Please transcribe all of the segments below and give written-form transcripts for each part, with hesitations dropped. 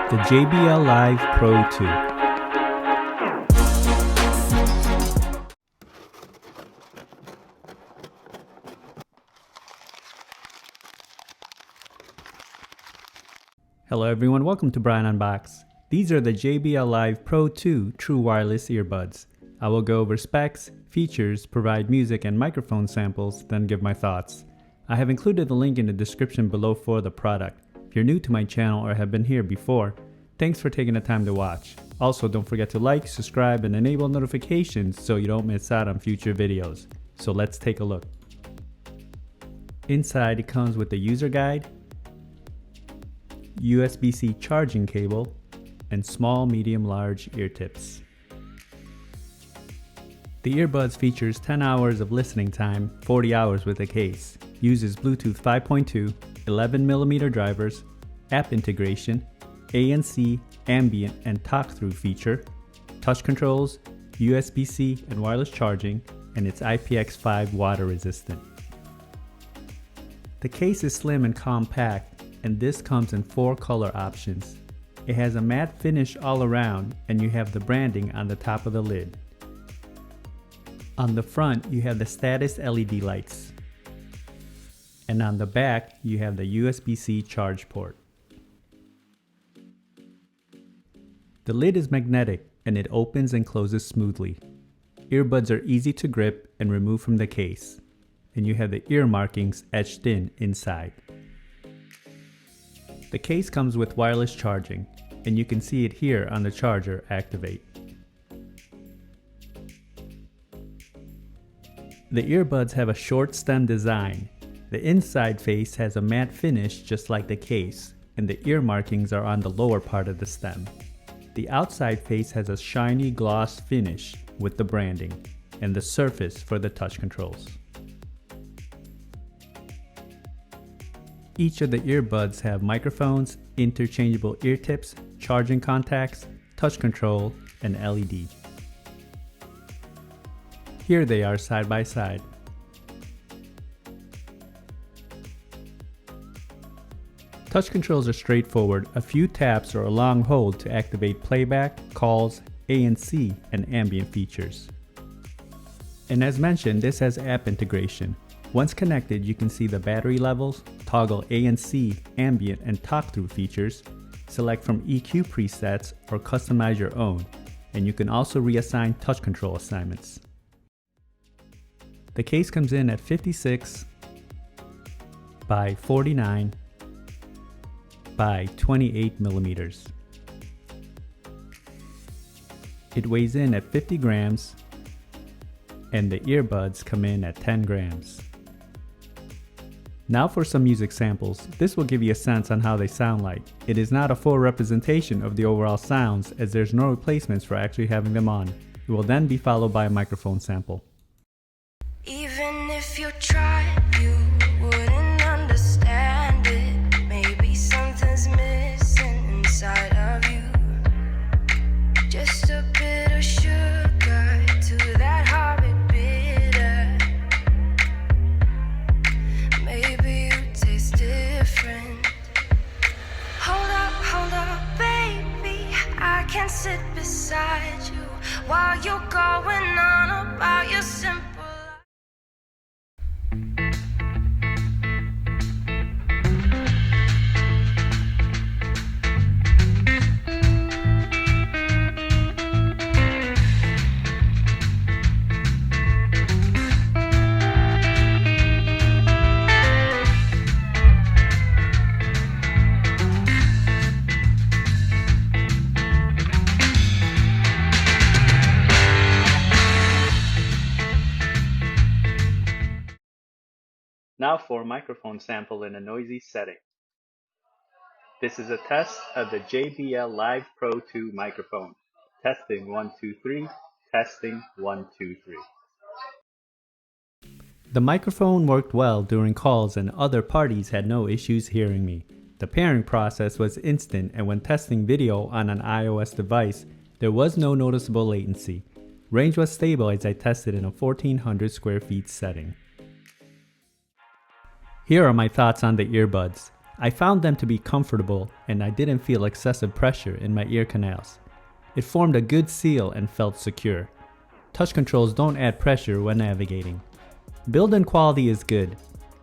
the JBL Live Pro 2. Hello everyone, welcome to Brian Unboxed. These are the JBL Live Pro 2 true wireless earbuds. I will go over specs, features, provide music and microphone samples, then give my thoughts. I have included the link in the description below for the product. If you're new to my channel or have been here before, thanks for taking the time to watch. Also, don't forget to like, subscribe, and enable notifications so you don't miss out on future videos. So let's take a look. Inside, it comes with a user guide, USB-C charging cable, and small, medium, large ear tips. The earbuds features 10 hours of listening time, 40 hours with the case. Uses Bluetooth 5.2, 11mm drivers, app integration, ANC, ambient and talk-through feature, touch controls, USB-C and wireless charging, and it's IPX5 water resistant. The case is slim and compact, and this comes in 4 color options. It has a matte finish all around, and you have the branding on the top of the lid. On the front, you have the status LED lights. And on the back, you have the USB-C charge port. The lid is magnetic and it opens and closes smoothly. Earbuds are easy to grip and remove from the case. And you have the ear markings etched in inside. The case comes with wireless charging, and you can see it here on the charger activate. The earbuds have a short stem design. The inside face has a matte finish just like the case, and the ear markings are on the lower part of the stem. The outside face has a shiny gloss finish with the branding, and the surface for the touch controls. Each of the earbuds have microphones, interchangeable ear tips, charging contacts, touch control, and LED. Here they are side by side. Touch controls are straightforward, a few taps or a long hold to activate playback, calls, ANC, and ambient features. And as mentioned, this has app integration. Once connected, you can see the battery levels, toggle ANC, ambient, and talk-through features, select from EQ presets, or customize your own, and you can also reassign touch control assignments. The case comes in at 56 by 49 by 28 millimeters. It weighs in at 50 grams, and the earbuds come in at 10 grams. Now for some music samples. This will give you a sense on how they sound like. It is not a full representation of the overall sounds, as there's no replacements for actually having them on. It will then be followed by a microphone sample. Even if you try, you wouldn't understand it. Maybe something's missing inside of you. Just a bit of sugar to that horrid bitter. Maybe you taste different. Hold up, baby. I can't sit beside you while you're going on about your simple. Now for a microphone sample in a noisy setting. This is a test of the JBL Live Pro 2 microphone. Testing 1, 2, 3. Testing 1, 2, 3. The microphone worked well during calls and other parties had no issues hearing me. The pairing process was instant, and when testing video on an iOS device, there was no noticeable latency. Range was stable as I tested in a 1400 square feet setting. Here are my thoughts on the earbuds. I found them to be comfortable and I didn't feel excessive pressure in my ear canals. It formed a good seal and felt secure. Touch controls don't add pressure when navigating. Build-in quality is good.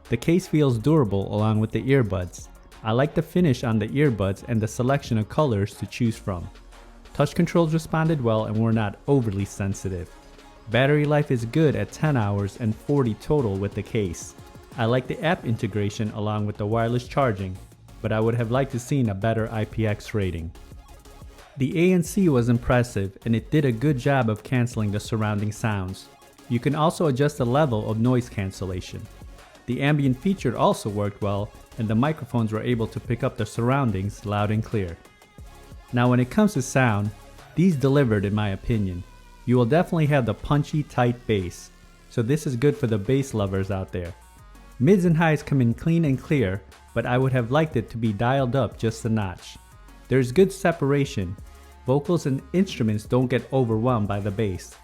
The case feels durable along with the earbuds. I like the finish on the earbuds and the selection of colors to choose from. Touch controls responded well and were not overly sensitive. Battery life is good at 10 hours and 40 total with the case. I like the app integration along with the wireless charging, but I would have liked to seen a better IPX rating. The ANC was impressive and it did a good job of canceling the surrounding sounds. You can also adjust the level of noise cancellation. The ambient feature also worked well and the microphones were able to pick up the surroundings loud and clear. Now when it comes to sound, these delivered in my opinion. You will definitely have the punchy tight bass, so this is good for the bass lovers out there. Mids and highs come in clean and clear, but I would have liked it to be dialed up just a notch. There's good separation. Vocals and instruments don't get overwhelmed by the bass.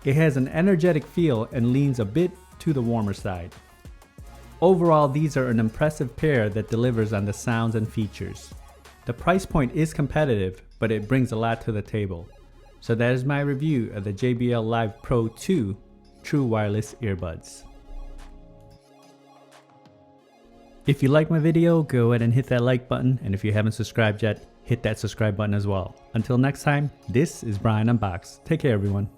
It has an energetic feel and leans a bit to the warmer side. Overall, these are an impressive pair that delivers on the sounds and features. The price point is competitive, but it brings a lot to the table. So that is my review of the JBL Live Pro 2 True Wireless Earbuds. If you like my video, go ahead and hit that like button, and if you haven't subscribed yet, hit that subscribe button as well. Until next time, this is Brian Unboxed. Take care everyone.